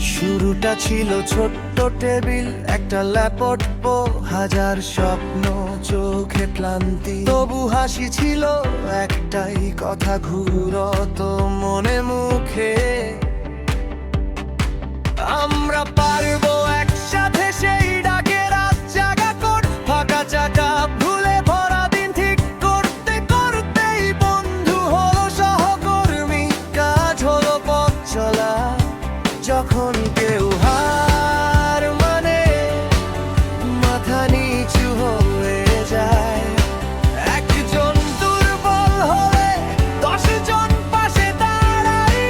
শুরুটা ছিল ছোট্ট টেবিল, একটা ল্যাপটপ, হাজার স্বপ্ন, চোখে ক্লান্তি, তবু হাসি ছিল একটাই কথা ঘুরতো মনে মুখে। আমরা পারবো একসাথে, সেই ডাকে রাত জাগা কর, ফাঁকা চাকা ভুলে ভরা দিন ঠিক করতে করতেই বন্ধু হলো সহকর্মী, কাজ হলো পথ চলা। যখন কেউ হার মানে মাথা নিচু হয়ে যায়, একজন দুর্বল হলে 10 জন পাশে দাঁড়াই,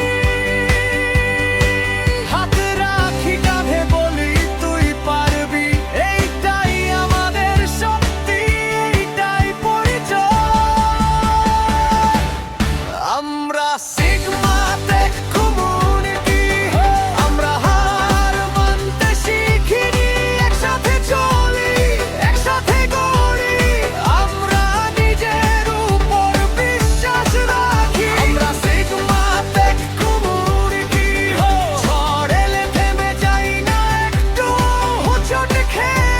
হাত রাখি কাঁধে বলি তুই পারবি, এইটাই আমাদের শক্তি, এইটাই পরিচয়। আমরা সিগমা টেক কমিউনিটি, আমরা হার মানতে শিখিনি, একসাথে চলি, একসাথে গড়ি, আমরা নিজের উপর বিশ্বাস রাখি। আমরা সিগমা টেক কমিউনিটি, ঝড় এলে থেমে যাই না একটু, হোঁচট খেয়ে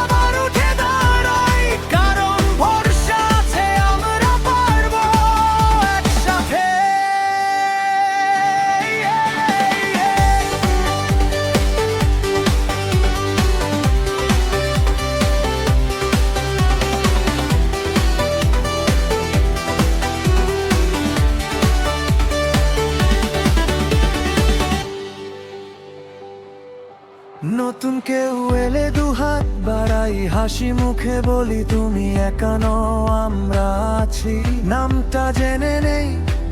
আবার উঠে দাঁড়াই, কারণ ভরসা আছে আমরা পারবো একসাথে। নতুন কেউ এলে দুহাত বাড়াই, হাসি মুখে বলি তুমি একা নও, আমরা আছি। নামটা জেনে নেই,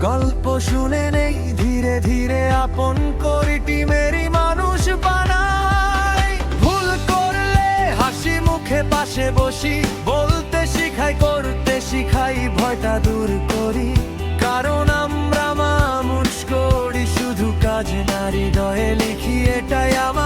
গল্প শুনে নেই, ধীরে ধীরে আপন করি, টিমেরই মানুষ বানাই। ভুল করলে হাসি মুখে পাশে বসি, বলতে শিখাই, করতে শিখাই, ভয়টা দূর করি, কারণ আমরা মানুষ করি শুধু কাজ না, হৃদয়ে লিখি, এটাই আমার